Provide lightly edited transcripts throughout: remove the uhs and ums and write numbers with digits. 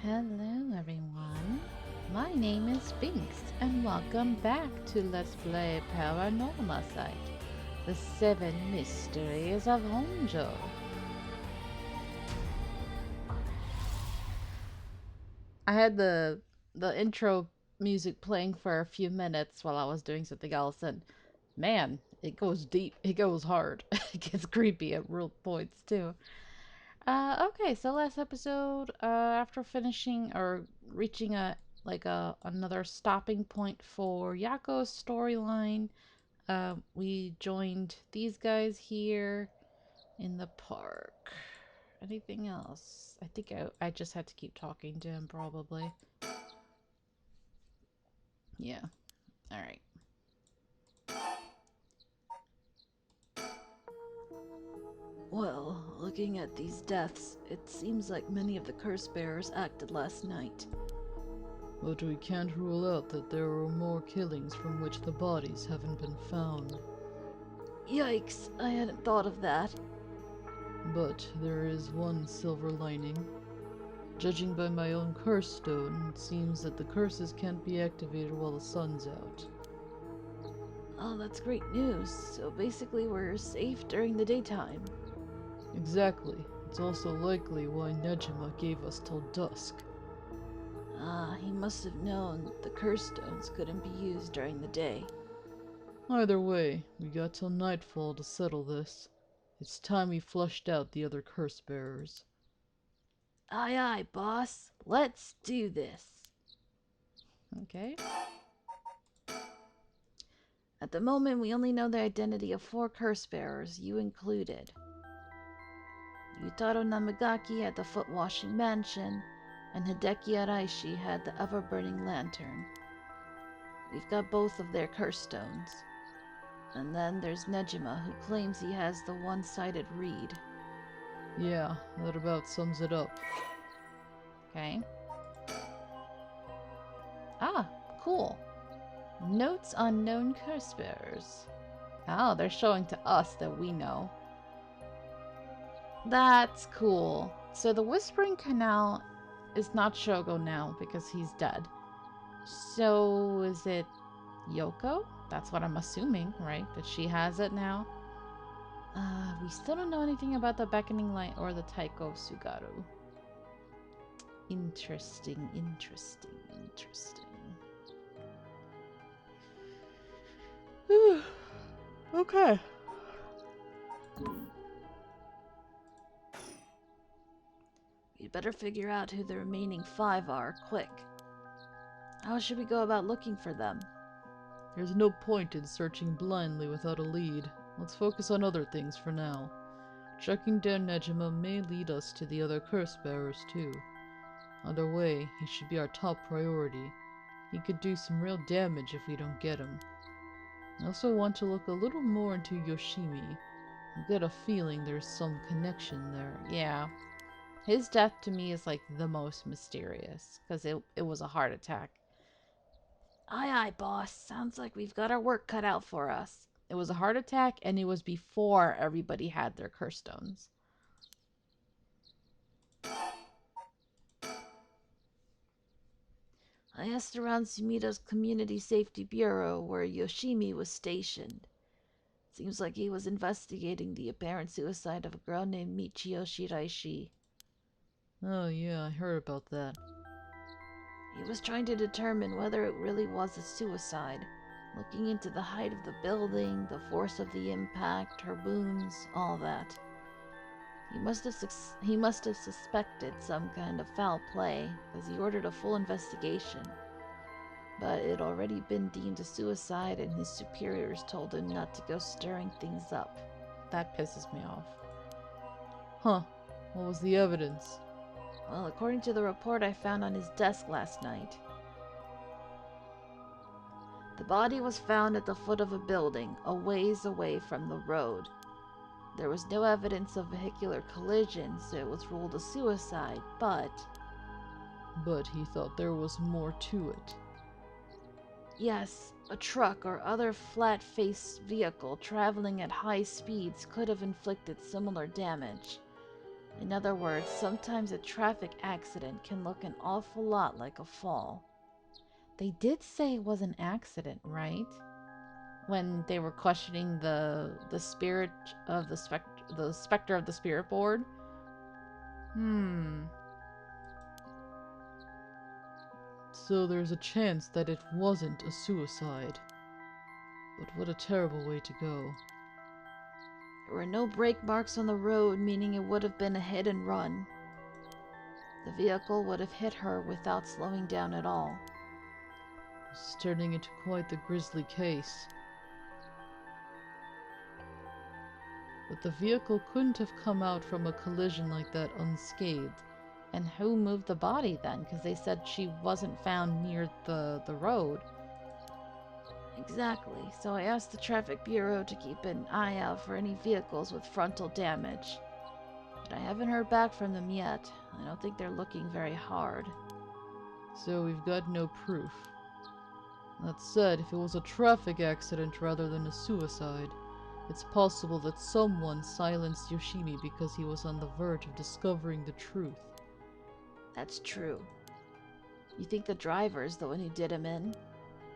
Hello everyone, my name is Binks and welcome back to Let's Play Paranormasight, the 7 Mysteries of Honjo. I had the intro music playing for a few minutes while I was doing something else, and man, it goes deep, it goes hard, it gets creepy at real points too. Okay, so last episode, after finishing or reaching another stopping point for Yako's storyline, we joined these guys here in the park. Anything else? I think I just had to keep talking to him, probably. Yeah. Alright. Well, looking at these deaths, it seems like many of the curse bearers acted last night. But we can't rule out that there are more killings from which the bodies haven't been found. Yikes, I hadn't thought of that. But there is one silver lining. Judging by my own curse stone, it seems that the curses can't be activated while the sun's out. Oh, that's great news. So basically we're safe during the daytime. Exactly. It's also likely why Nejima gave us till dusk. He must have known the curse stones couldn't be used during the day. Either way, we got till nightfall to settle this. It's time we flushed out the other curse bearers. Aye aye, boss. Let's do this. Okay. At the moment, we only know the identity of 4 curse bearers, you included. Yutaro Namagaki had the foot-washing mansion, and Hideki Araishi had the ever-burning lantern. We've got both of their curse stones. And then there's Nejima, who claims he has the one-sided reed. Yeah, that about sums it up. Okay. Ah, cool. Notes on known curse bearers. Oh, they're showing to us that we know. That's cool. So the Whispering Canal is not Shogo now because he's dead. So is it Yoko? That's what I'm assuming, right? That she has it now. We still don't know anything about the Beckoning Light or the Taiko of Sugaru. Interesting, interesting, interesting. Okay. We'd better figure out who the remaining 5 are, quick. How should we go about looking for them? There's no point in searching blindly without a lead. Let's focus on other things for now. Tracking down Nejima may lead us to the other curse bearers too. Either way, he should be our top priority. He could do some real damage if we don't get him. I also want to look a little more into Yoshimi. I get a feeling there's some connection there. Yeah. His death to me is like the most mysterious because it was a heart attack. Aye aye, boss. Sounds like we've got our work cut out for us. It was a heart attack and it was before everybody had their curse stones. I asked around Sumida's Community Safety Bureau where Yoshimi was stationed. Seems like he was investigating the apparent suicide of a girl named Michio Shiraishi. Oh yeah, I heard about that. He was trying to determine whether it really was a suicide, looking into the height of the building, the force of the impact, her wounds, all that. He must have suspected some kind of foul play, as he ordered a full investigation. But it had already been deemed a suicide, and his superiors told him not to go stirring things up. That pisses me off. Huh. What was the evidence? Well, according to the report I found on his desk last night, the body was found at the foot of a building, a ways away from the road. There was no evidence of vehicular collision, so it was ruled a suicide, but But he thought there was more to it. yes, a truck or other flat-faced vehicle traveling at high speeds could have inflicted similar damage. In other words, sometimes a traffic accident can look an awful lot like a fall. They did say it was an accident, right? When they were questioning the spirit of the specter of the spirit board. So there's a chance that it wasn't a suicide. But what a terrible way to go. There were no brake marks on the road, meaning it would have been a hit and run. The vehicle would have hit her without slowing down at all. This is turning into quite the grisly case. But the vehicle couldn't have come out from a collision like that unscathed. And who moved the body then? Because they said she wasn't found near the road. Exactly, so I asked the traffic bureau to keep an eye out for any vehicles with frontal damage. But I haven't heard back from them yet. I don't think they're looking very hard. So we've got no proof. That said, if it was a traffic accident rather than a suicide, it's possible that someone silenced Yoshimi because he was on the verge of discovering the truth. That's true. You think the driver is the one who did him in?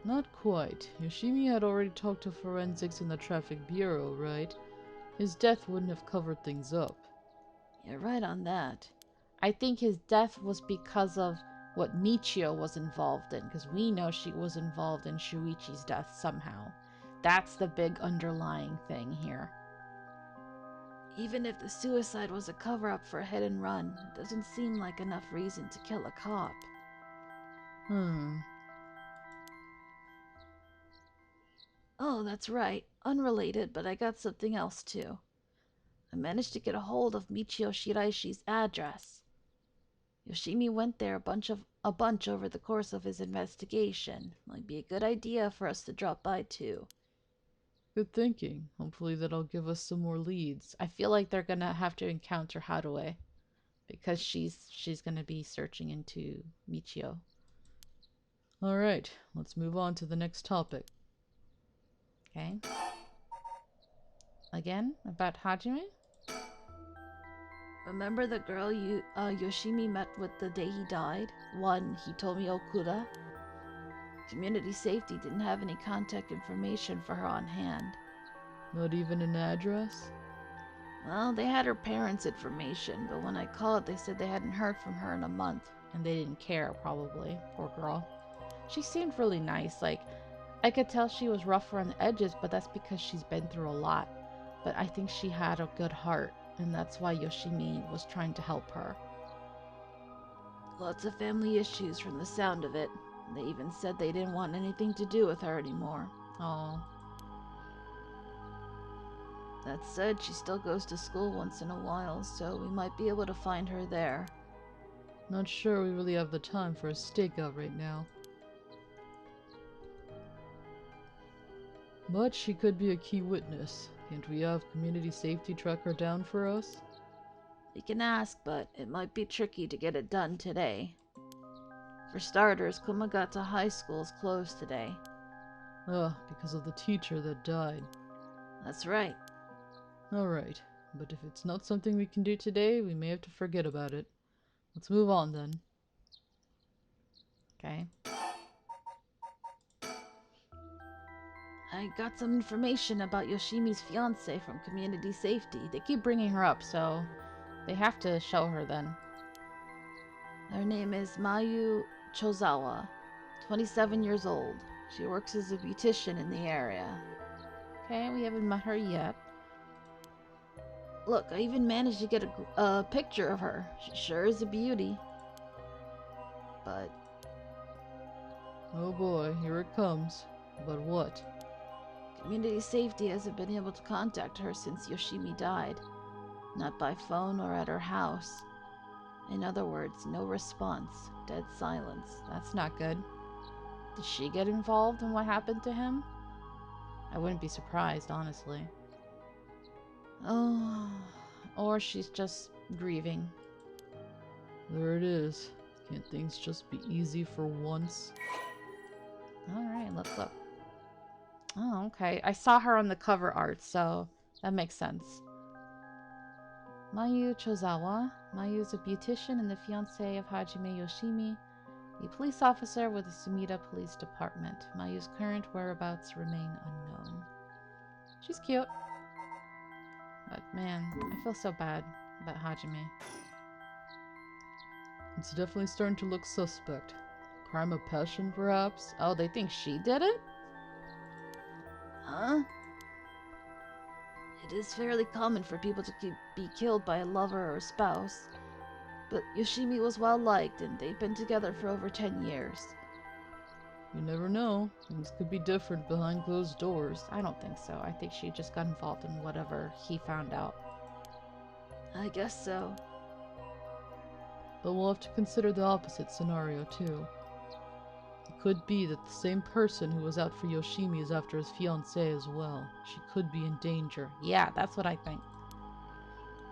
Not quite. Yoshimi had already talked to forensics in the traffic bureau, right? His death wouldn't have covered things up. You're right on that. I think his death was because of what Michio was involved in, because we know she was involved in Shuichi's death somehow. That's the big underlying thing here. Even if the suicide was a cover-up for a hit and run, it doesn't seem like enough reason to kill a cop. Oh, that's right. Unrelated, but I got something else too. I managed to get a hold of Michio Shiraishi's address. Yoshimi went there a bunch over the course of his investigation. Might be a good idea for us to drop by too. Good thinking. Hopefully that'll give us some more leads. I feel like they're gonna have to encounter Haruo because she's gonna be searching into Michio. Alright, let's move on to the next topic. Okay. Again, about Hajime? Remember the girl Yoshimi met with the day he died? One, Hitomi Okuda? Community safety didn't have any contact information for her on hand. Not even an address? Well, they had her parents' information, but when I called, they said they hadn't heard from her in a month. And they didn't care, probably. Poor girl. She seemed really nice. Like, I could tell she was rough around the edges, but that's because she's been through a lot. But I think she had a good heart, and that's why Yoshimi was trying to help her. Lots of family issues from the sound of it. They even said they didn't want anything to do with her anymore. Oh. That said, she still goes to school once in a while, so we might be able to find her there. Not sure we really have the time for a stakeout right now. But she could be a key witness. Can't we have community safety track her down for us? We can ask, but it might be tricky to get it done today. For starters, Kumagata High School is closed today. Because of the teacher that died. That's right. Alright, but if it's not something we can do today, we may have to forget about it. Let's move on then. Okay. I got some information about Yoshimi's fiancé from community safety. They keep bringing her up, so they have to show her then. Her name is Mayu Chozawa, 27 years old. She works as a beautician in the area. Okay, we haven't met her yet. Look, I even managed to get a picture of her. She sure is a beauty. But... Oh boy, here it comes. But what? Community safety hasn't been able to contact her since Yoshimi died. Not by phone or at her house. In other words, no response. Dead silence. That's not good. Did she get involved in what happened to him? I wouldn't be surprised, honestly. Oh... Or she's just grieving. There it is. Can't things just be easy for once? Alright, let's look. Oh, okay. I saw her on the cover art, so that makes sense. Mayu Chozawa. Mayu is a beautician and the fiancée of Hajime Yoshimi, a police officer with the Sumida Police Department. Mayu's current whereabouts remain unknown. She's cute. But man, I feel so bad about Hajime. It's definitely starting to look suspect. Crime of passion, perhaps? Oh, they think she did it? Huh? It is fairly common for people to be killed by a lover or a spouse. But Yoshimi was well liked, and they've been together for over 10 years. You never know. Things could be different behind closed doors. I don't think so. I think she just got involved in whatever he found out. I guess so. But we'll have to consider the opposite scenario, too. It could be that the same person who was out for Yoshimi is after his fiancée as well. She could be in danger. Yeah, that's what I think.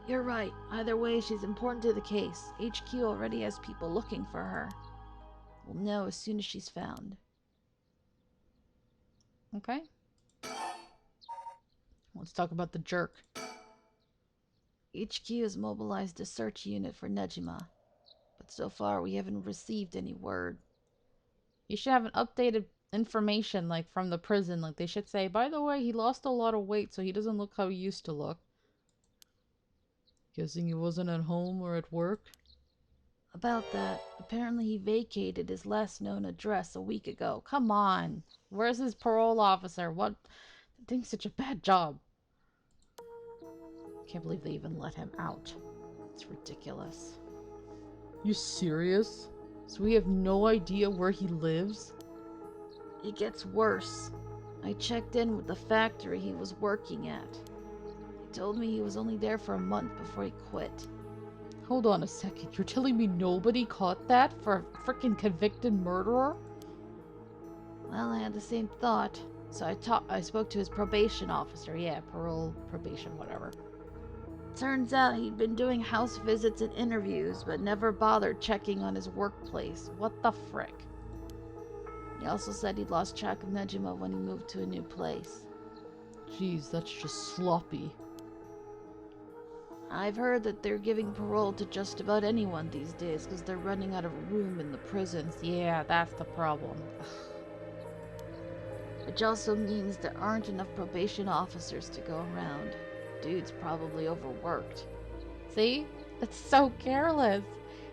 You're right. Either way, she's important to the case. HQ already has people looking for her. We'll know as soon as she's found. Okay. Let's talk about the jerk. HQ has mobilized a search unit for Nejima, but so far we haven't received any word. You should have an updated information, like, from the prison. Like, they should say, by the way, he lost a lot of weight, so he doesn't look how he used to look. Guessing he wasn't at home or at work? About that, apparently he vacated his last known address a week ago. Come on. Where's his parole officer? What? They're doing such a bad job. Can't believe they even let him out. It's ridiculous. You serious? So we have no idea where he lives? It gets worse. I checked in with the factory he was working at. He told me he was only there for a month before he quit. Hold on a second. You're telling me nobody caught that for a freaking convicted murderer? Well, I had the same thought, so I spoke to his probation officer. Yeah, parole, probation, whatever. Turns out he'd been doing house visits and interviews, but never bothered checking on his workplace. What the frick? He also said he'd lost track of Nejima when he moved to a new place. Jeez, that's just sloppy. I've heard that they're giving parole to just about anyone these days because they're running out of room in the prisons. Yeah, that's the problem. Which also means there aren't enough probation officers to go around. Dude's probably overworked. See? That's so careless.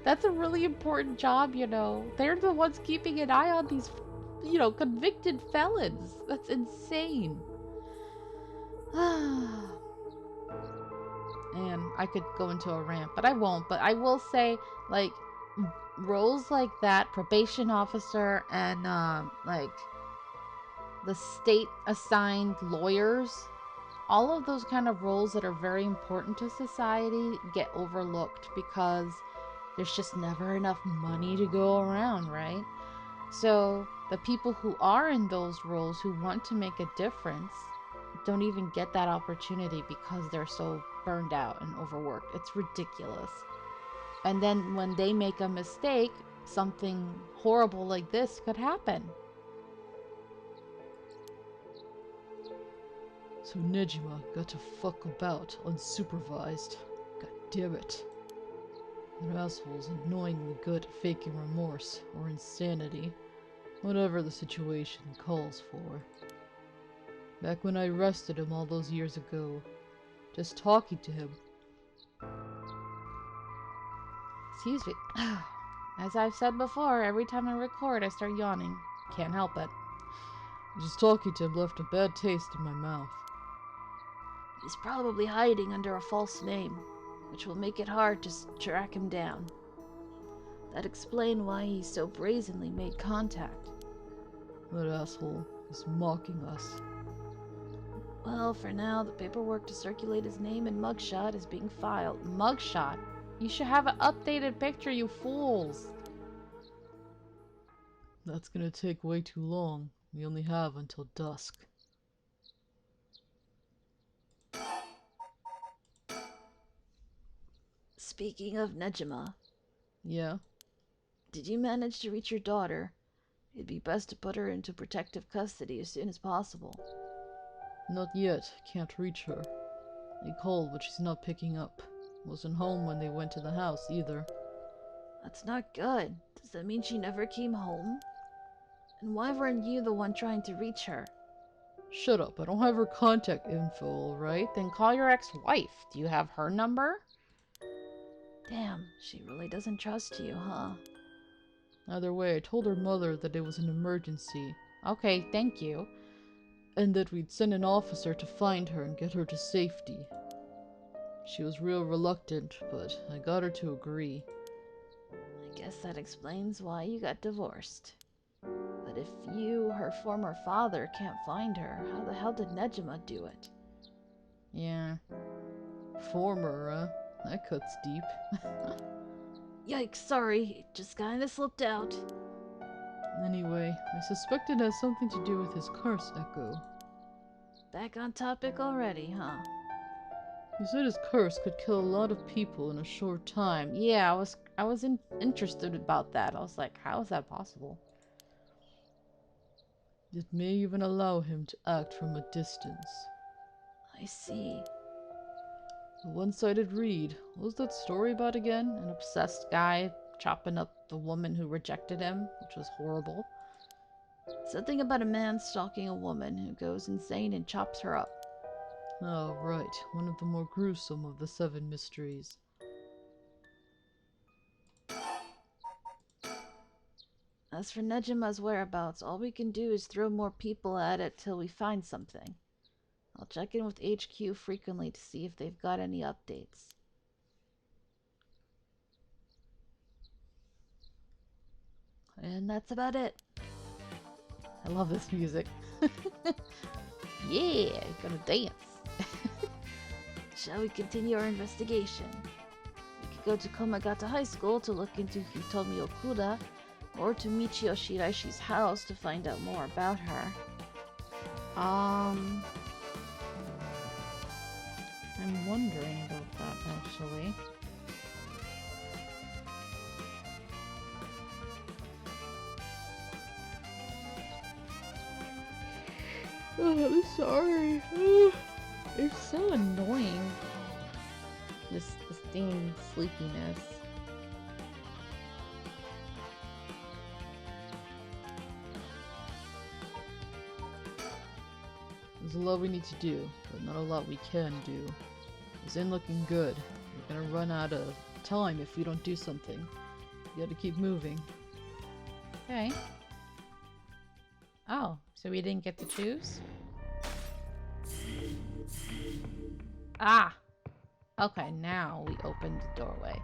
That's a really important job, you know. They're the ones keeping an eye on these, you know, convicted felons. That's insane. And I could go into a rant, but I won't. But I will say, like, roles like that, probation officer and, like, the state-assigned lawyers, all of those kind of roles that are very important to society get overlooked because there's just never enough money to go around, right? So the people who are in those roles who want to make a difference don't even get that opportunity because they're so burned out and overworked. It's ridiculous. And then when they make a mistake, something horrible like this could happen. So Nejima got to fuck about unsupervised. God damn it. That asshole's annoyingly good at faking remorse or insanity, whatever the situation calls for. Back when I arrested him all those years ago, just talking to him. Excuse me. As I've said before, every time I record, I start yawning. Can't help it. Just talking to him left a bad taste in my mouth. He's probably hiding under a false name, which will make it hard to track him down. That'd explain why he so brazenly made contact. That asshole is mocking us. Well, for now, the paperwork to circulate his name and mugshot is being filed. Mugshot? You should have an updated picture, you fools. That's gonna take way too long. We only have until dusk. Speaking of Nejima, Yeah? did you manage to reach your daughter? It'd be best to put her into protective custody as soon as possible. Not yet. Can't reach her. I called, but she's not picking up. Wasn't home when they went to the house either. That's not good. Does that mean she never came home? And why weren't you the one trying to reach her? Shut up, I don't have her contact info, alright? Then call your ex-wife. Do you have her number? Damn, she really doesn't trust you, huh? Either way, I told her mother that it was an emergency, Okay, thank you. and that we'd send an officer to find her and get her to safety. She was real reluctant, but I got her to agree. I guess that explains why you got divorced. But if you, her former father, can't find her, how the hell did Nejima do it? Yeah. Former, that cuts deep. Yikes, sorry, it just kinda slipped out. Anyway, I suspect it has something to do with his curse echo. Back on topic already, huh? He said his curse could kill a lot of people in a short time. Yeah, I was interested about that. I was like, how is that possible? It may even allow him to act from a distance. I see. A one-sided read. What was that story about again? An obsessed guy chopping up the woman who rejected him, which was horrible. Something about a man stalking a woman who goes insane and chops her up. Oh, right. One of the more gruesome of the 7 mysteries. As for Nejima's whereabouts, all we can do is throw more people at it till we find something. I'll check in with HQ frequently to see if they've got any updates. And that's about it. I love this music. Yeah, gonna dance. Shall we continue our investigation? We could go to Komagata High School to look into Hitomi Okuda, or to Michio Shiraishi's house to find out more about her. I'm wondering about that actually. Oh, I'm sorry. It's so annoying. This dang sleepiness. There's a lot we need to do, but not a lot we can do. This ain't looking good. We're gonna run out of time if we don't do something. We gotta keep moving. Okay. Oh, so we didn't get to choose? Ah! Okay, now we opened the doorway.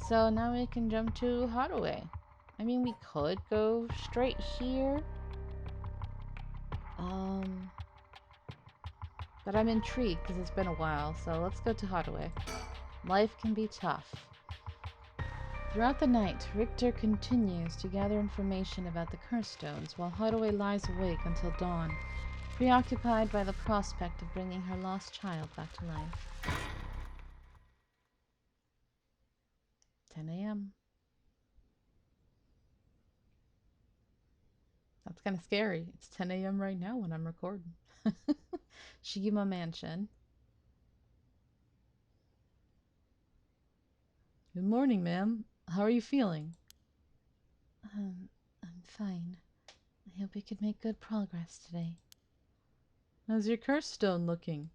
So now we can jump to Hathaway. I mean, we could go straight here. But I'm intrigued because it's been a while, so let's go to Hathaway. Life can be tough. Throughout the night, Richter continues to gather information about the curse stones while Hathaway lies awake until dawn, preoccupied by the prospect of bringing her lost child back to life. 10 a.m. That's kind of scary. It's 10 a.m. right now when I'm recording. Shigima Mansion. Good morning, ma'am. How are you feeling? I'm fine. I hope we could make good progress today. How's your curse stone looking?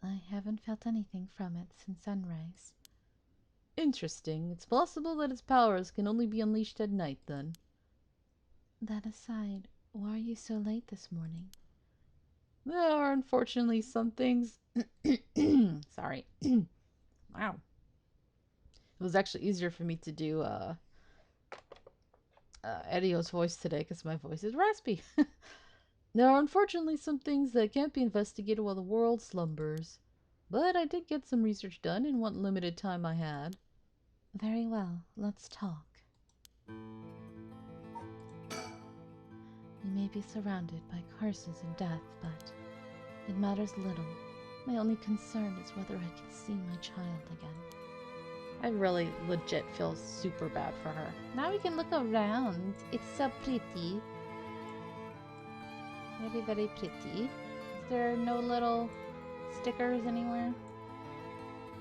I haven't felt anything from it since sunrise. Interesting. It's possible that its powers can only be unleashed at night, then. That aside, why are you so late this morning? There are unfortunately some things. Sorry. Wow. It was actually easier for me to do Edio's voice today because my voice is raspy. There are unfortunately some things that can't be investigated while the world slumbers. But I did get some research done in what limited time I had. Very well, let's talk. We may be surrounded by curses and death, but it matters little. My only concern is whether I can see my child again. I really legit feel super bad for her. Now we can look around. It's so pretty. Very, very pretty. Is there no little stickers anywhere?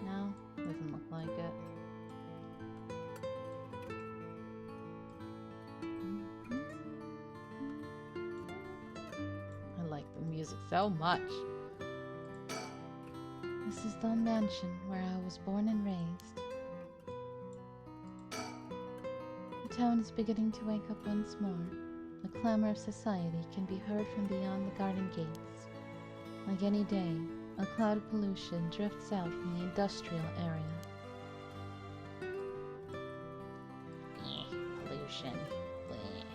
No? Doesn't look like it. I like the music so much. This is the mansion where I was born and raised. The town is beginning to wake up once more. The clamor of society can be heard from beyond the garden gates. Like any day, a cloud of pollution drifts out from the industrial area. Pollution. Bleh.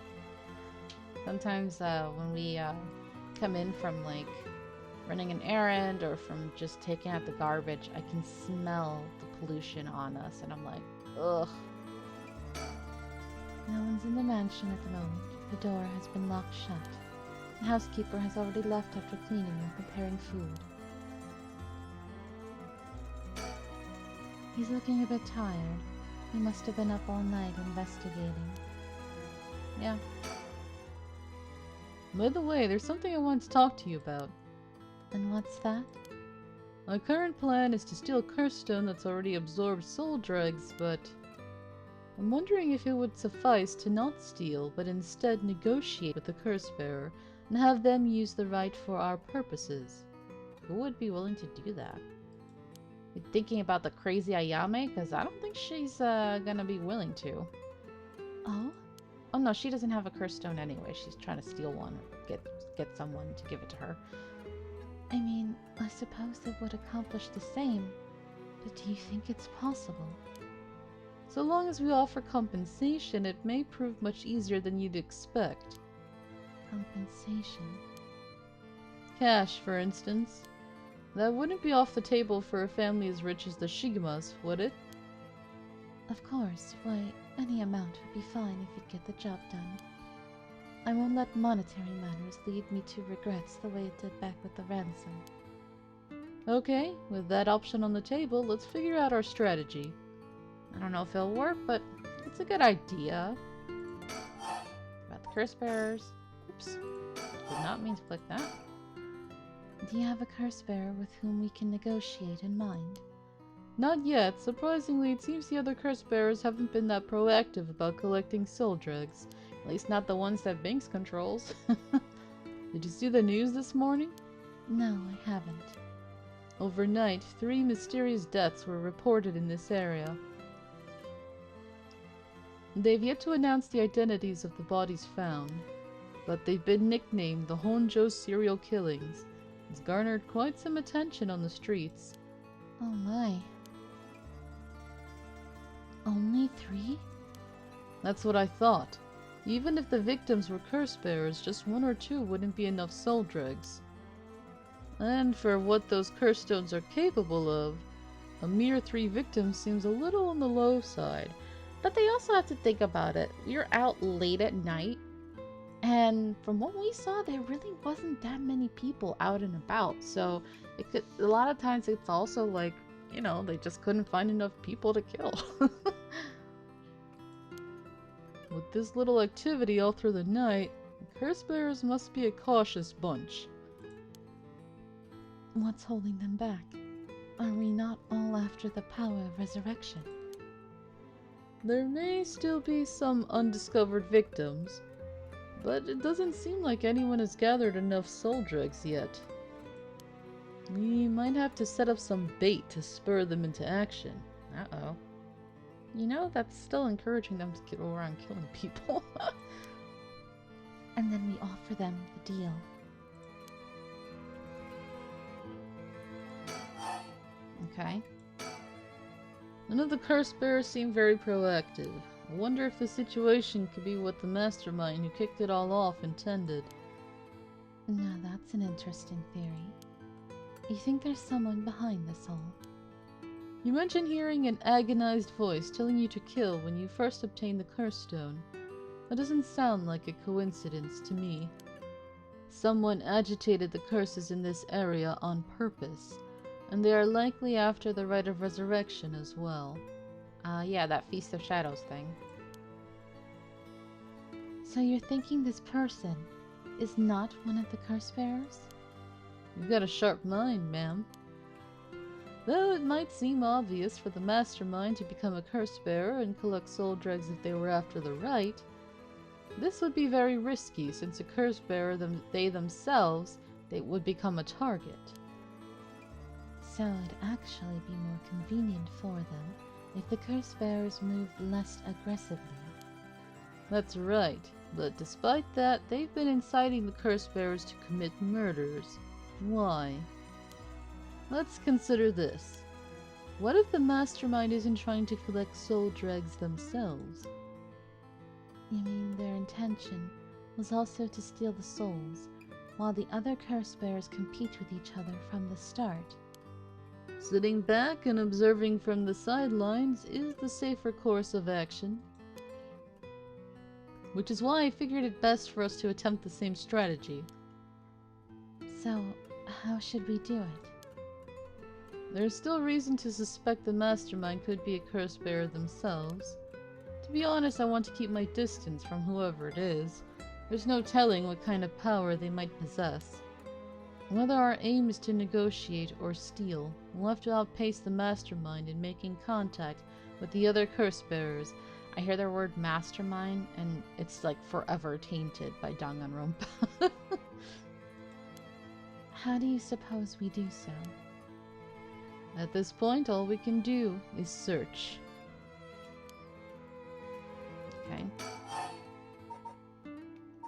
Sometimes when we come in from like running an errand or from just taking out the garbage, I can smell the pollution on us, and I'm like, ugh. No one's in the mansion at the moment. The door has been locked shut. The housekeeper has already left after cleaning and preparing food. He's looking a bit tired. He must have been up all night investigating. Yeah. By the way, there's something I want to talk to you about. And what's that? My current plan is to steal a curse stone that's already absorbed soul dregs, but I'm wondering if it would suffice to not steal, but instead negotiate with the curse bearer and have them use the right for our purposes. Who would be willing to do that? You thinking about the crazy Ayame? Because I don't think she's gonna be willing to. Oh? Oh no, she doesn't have a curse stone anyway. She's trying to steal one or get someone to give it to her. I mean, I suppose it would accomplish the same, but do you think it's possible? So long as we offer compensation, it may prove much easier than you'd expect. Compensation? Cash, for instance. That wouldn't be off the table for a family as rich as the Shigemas, would it? Of course. Why, any amount would be fine if you'd get the job done. I won't let monetary matters lead me to regrets the way it did back with the ransom. Okay, with that option on the table, let's figure out our strategy. I don't know if it'll work, but it's a good idea. About the curse bearers. Oops. Did not mean to click that. Do you have a curse bearer with whom we can negotiate in mind? Not yet. Surprisingly, it seems the other curse bearers haven't been that proactive about collecting soul dregs. At least not the ones that Binks controls. Did you see the news this morning? No, I haven't. Overnight, 3 mysterious deaths were reported in this area. They've yet to announce the identities of the bodies found, but they've been nicknamed the Honjo serial killings. It's garnered quite some attention on the streets. Oh my. Only 3? That's what I thought. Even if the victims were curse bearers, just 1 or 2 wouldn't be enough soul dregs. And for what those curse stones are capable of, a mere 3 victims seems a little on the low side. But they also have to think about it. We were out late at night, and from what we saw, there really wasn't that many people out and about. So it could, a lot of times it's also like, you know, they just couldn't find enough people to kill. With this little activity all through the night, the curse bearers must be a cautious bunch. What's holding them back? Are we not all after the power of resurrection? There may still be some undiscovered victims, but it doesn't seem like anyone has gathered enough soul dregs yet. We might have to set up some bait to spur them into action. Uh-oh. You know, that's still encouraging them to go around killing people. And then we offer them the deal. Okay. None of the curse bearers seem very proactive. I wonder if the situation could be what the mastermind who kicked it all off intended. Now that's an interesting theory. You think there's someone behind this all? You mentioned hearing an agonized voice telling you to kill when you first obtained the curse stone. That doesn't sound like a coincidence to me. Someone agitated the curses in this area on purpose, and they are likely after the rite of resurrection as well. Yeah, that Feast of Shadows thing. So you're thinking this person is not one of the curse bearers? You've got a sharp mind, ma'am. Though it might seem obvious for the mastermind to become a curse bearer and collect soul dregs if they were after the right, this would be very risky since a curse bearer they themselves they would become a target. So it'd actually be more convenient for them if the curse bearers moved less aggressively. That's right, but despite that, they've been inciting the curse bearers to commit murders. Why? Let's consider this. What if the mastermind isn't trying to collect soul dregs themselves? You mean their intention was also to steal the souls, while the other curse bearers compete with each other from the start? Sitting back and observing from the sidelines is the safer course of action. Which is why I figured it best for us to attempt the same strategy. So, how should we do it? There's still reason to suspect the mastermind could be a curse bearer themselves. To be honest, I want to keep my distance from whoever it is. There's no telling what kind of power they might possess. Whether our aim is to negotiate or steal, we'll have to outpace the mastermind in making contact with the other curse bearers. I hear the word mastermind, and it's like forever tainted by Danganronpa. How do you suppose we do so? At this point, all we can do is search. Okay.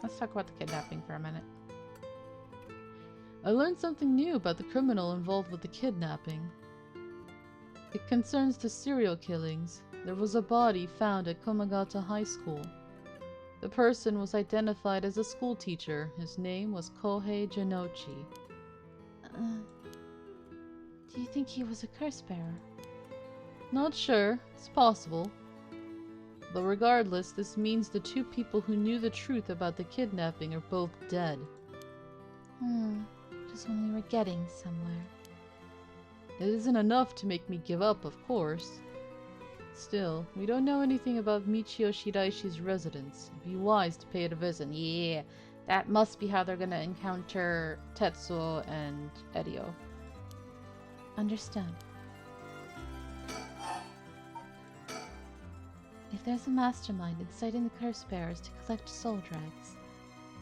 Let's talk about the kidnapping for a minute. I learned something new about the criminal involved with the kidnapping. It concerns the serial killings. There was a body found at Komagata High School. The person was identified as a schoolteacher. His name was Kohei Jinochi. Do you think he was a curse bearer? Not sure. It's possible. But regardless, this means the two people who knew the truth about the kidnapping are both dead. Just when we were getting somewhere. It isn't enough to make me give up, of course. Still, we don't know anything about Michio Shiraishi's residence. It'd be wise to pay it a visit. Yeah, that must be how they're gonna encounter Tetsuo and Edio. Understood. If there's a mastermind inciting the curse bearers to collect soul dregs,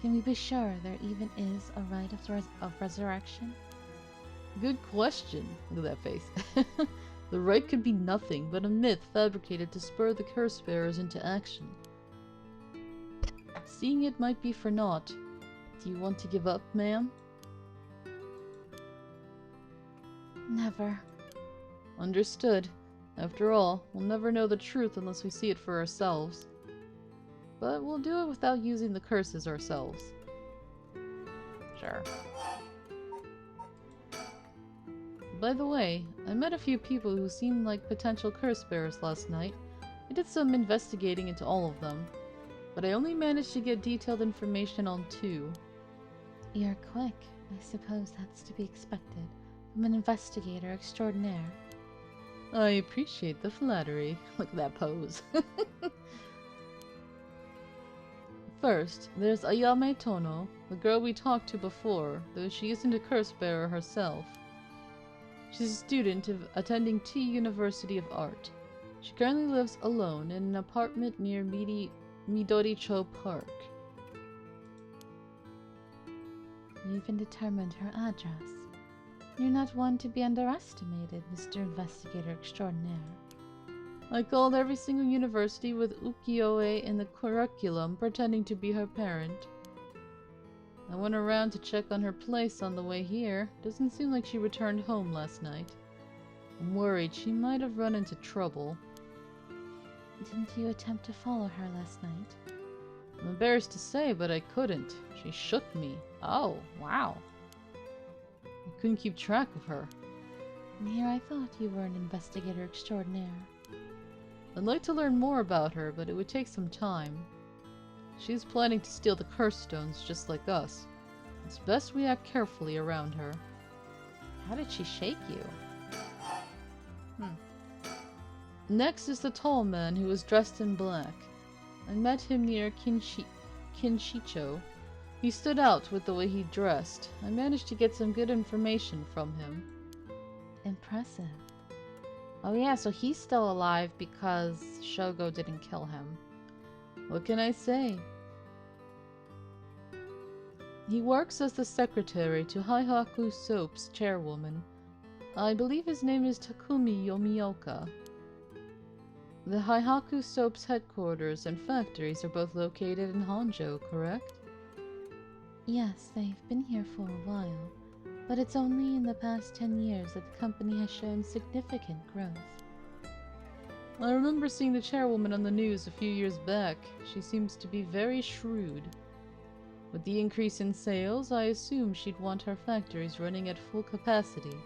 can we be sure there even is a rite of resurrection? Good question. Look at that face. The rite could be nothing but a myth fabricated to spur the curse bearers into action. Seeing it might be for naught. Do you want to give up, ma'am? Never. Understood. After all, we'll never know the truth unless we see it for ourselves. But we'll do it without using the curses ourselves. Sure. By the way, I met a few people who seemed like potential curse bearers last night. I did some investigating into all of them, but I only managed to get detailed information on 2. You're quick. I suppose that's to be expected from an investigator extraordinaire. I appreciate the flattery. Look at that pose. First, there's Ayame Tono, the girl we talked to before, though she isn't a curse bearer herself. She's a student attending T University of Art. She currently lives alone in an apartment near Midoricho Park. You even determined her address. You're not one to be underestimated, Mr. Investigator Extraordinaire. I called every single university with ukiyo-e in the curriculum pretending to be her parent. I went around to check on her place on the way here. Doesn't seem like she returned home last night. I'm worried she might have run into trouble. Didn't you attempt to follow her last night? I'm embarrassed to say, but I couldn't. She shook me. Oh, wow. I couldn't keep track of her. And here I thought you were an investigator extraordinaire. I'd like to learn more about her, but it would take some time. She's planning to steal the curse stones just like us. It's best we act carefully around her. How did she shake you? Next is the tall man who was dressed in black. I met him near Kinshicho. He stood out with the way he dressed. I managed to get some good information from him. Impressive. Oh yeah, so he's still alive because Shogo didn't kill him. What can I say? He works as the secretary to Haihaku Soap's chairwoman. I believe his name is Takumi Yomioka. The Haihaku Soap's headquarters and factories are both located in Honjo, correct? Yes, they've been here for a while, but it's only in the past 10 years that the company has shown significant growth. I remember seeing the chairwoman on the news a few years back. She seems to be very shrewd. With the increase in sales, I assume she'd want her factories running at full capacity.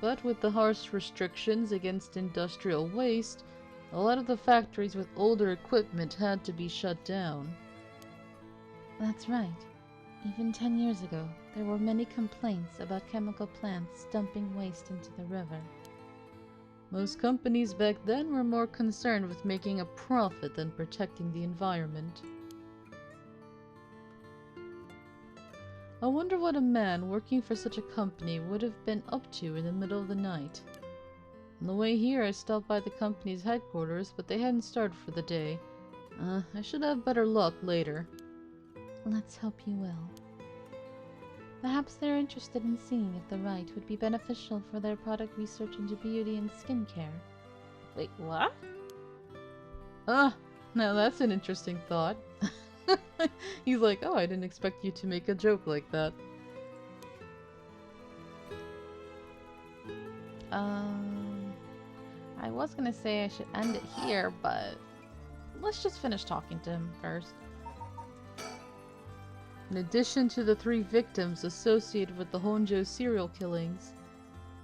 But with the harsh restrictions against industrial waste, a lot of the factories with older equipment had to be shut down. That's right. Even 10 years ago, there were many complaints about chemical plants dumping waste into the river. Most companies back then were more concerned with making a profit than protecting the environment. I wonder what a man working for such a company would have been up to in the middle of the night. On the way here, I stopped by the company's headquarters, but they hadn't started for the day. I should have better luck later. Let's hope you will. Perhaps they're interested in seeing if the right would be beneficial for their product research into beauty and skincare. Wait, what? Now that's an interesting thought. He's like, oh, I didn't expect you to make a joke like that. I was gonna say I should end it here, but let's just finish talking to him first. In addition to the 3 victims associated with the Honjo serial killings,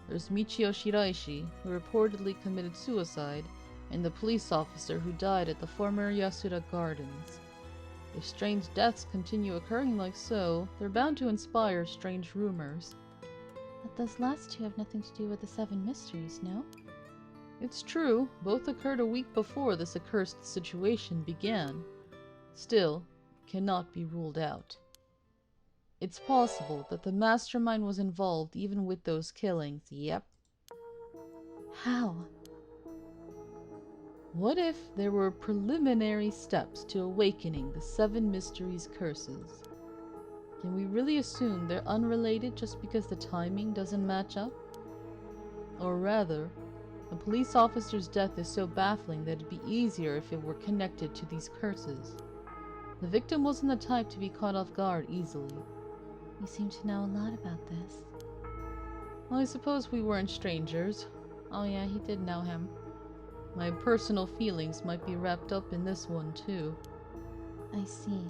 there's Michio Shiraishi, who reportedly committed suicide, and the police officer who died at the former Yasuda Gardens. If strange deaths continue occurring like so, they're bound to inspire strange rumors. But those last 2 have nothing to do with the 7 mysteries, no? It's true, both occurred a week before this accursed situation began. Still, cannot be ruled out. It's possible that the mastermind was involved even with those killings, yep. How? What if there were preliminary steps to awakening the 7 mysteries' curses? Can we really assume they're unrelated just because the timing doesn't match up? Or rather, a police officer's death is so baffling that it'd be easier if it were connected to these curses. The victim wasn't the type to be caught off guard easily. You seem to know a lot about this. Well, I suppose we weren't strangers. Oh yeah, he did know him. My personal feelings might be wrapped up in this one, too. I see.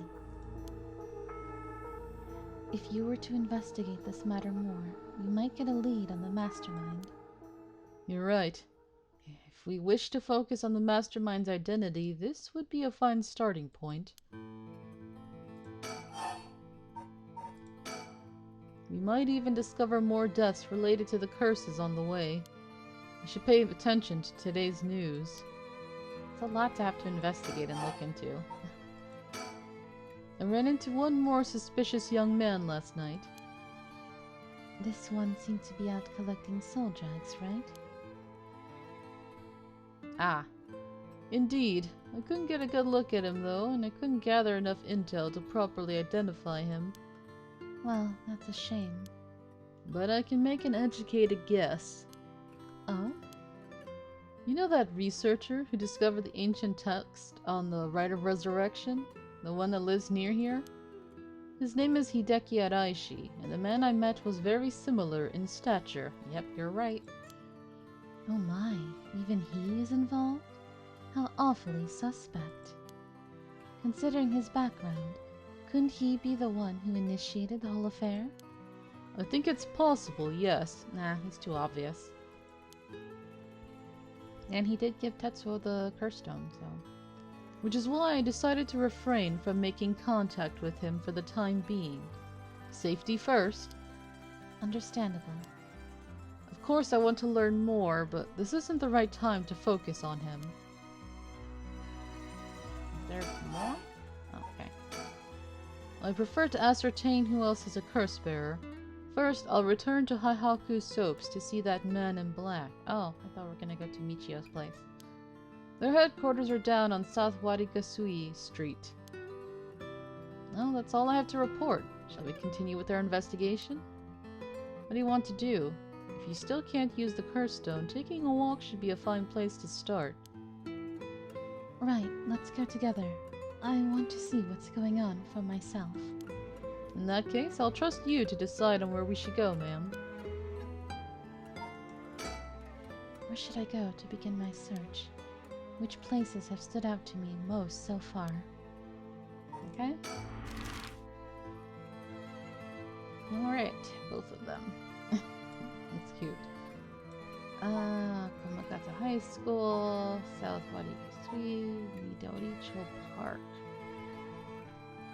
If you were to investigate this matter more, you might get a lead on the mastermind. You're right. If we wish to focus on the mastermind's identity, this would be a fine starting point. We might even discover more deaths related to the curses on the way. We should pay attention to today's news. It's a lot to have to investigate and look into. I ran into one more suspicious young man last night. This one seemed to be out collecting soul drags, right? Ah, Indeed. I couldn't get a good look at him though, and I couldn't gather enough intel to properly identify him. Well, that's a shame. But I can make an educated guess. Oh? You know that researcher who discovered the ancient text on the Rite of Resurrection? The one that lives near here? His name is Hideki Araishi, and the man I met was very similar in stature. yep, you're right. Oh my, even he is involved? How awfully suspect. Considering his background, couldn't he be the one who initiated the whole affair? I think it's possible, yes. Nah, he's too obvious. And he did give Tetsuo the curse stone, so... Which is why I decided to refrain from making contact with him for the time being. Safety first. Understandable. Of course I want to learn more, but this isn't the right time to focus on him. There's more? Okay. I prefer to ascertain who else is a curse bearer. First, I'll return to Haihaku Soaps to see that man in black. Oh, I thought we were gonna go to Michio's place. Their headquarters are down on South Warigasui Street. Well, that's all I have to report. Shall we continue with our investigation? What do you want to do? If you still can't use the curse stone, taking a walk should be a fine place to start. Right, let's go together. I want to see what's going on for myself. In that case, I'll trust you to decide on where we should go, ma'am. Where should I go to begin my search? Which places have stood out to me most so far? Okay. Alright, both of them. That's cute. Komagata High School, South Warigasui, Midoricho Park.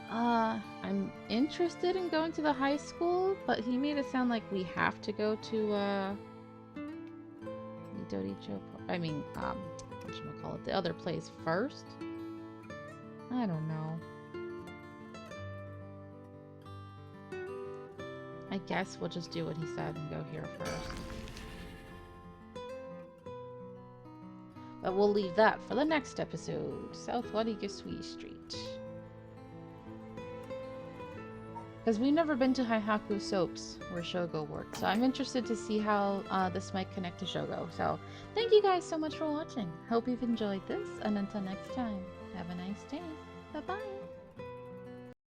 I'm interested in going to the high school, but he made it sound like we have to go to, Midoricho Park. I mean, whatchamacallit, the other place first? I don't know. I guess we'll just do what he said and go here first. But we'll leave that for the next episode. South Warigasui Street. Because we've never been to Haihaku Soaps, where Shogo works. So I'm interested to see how this might connect to Shogo. So thank you guys so much for watching. Hope you've enjoyed this. And until next time, have a nice day. Bye-bye.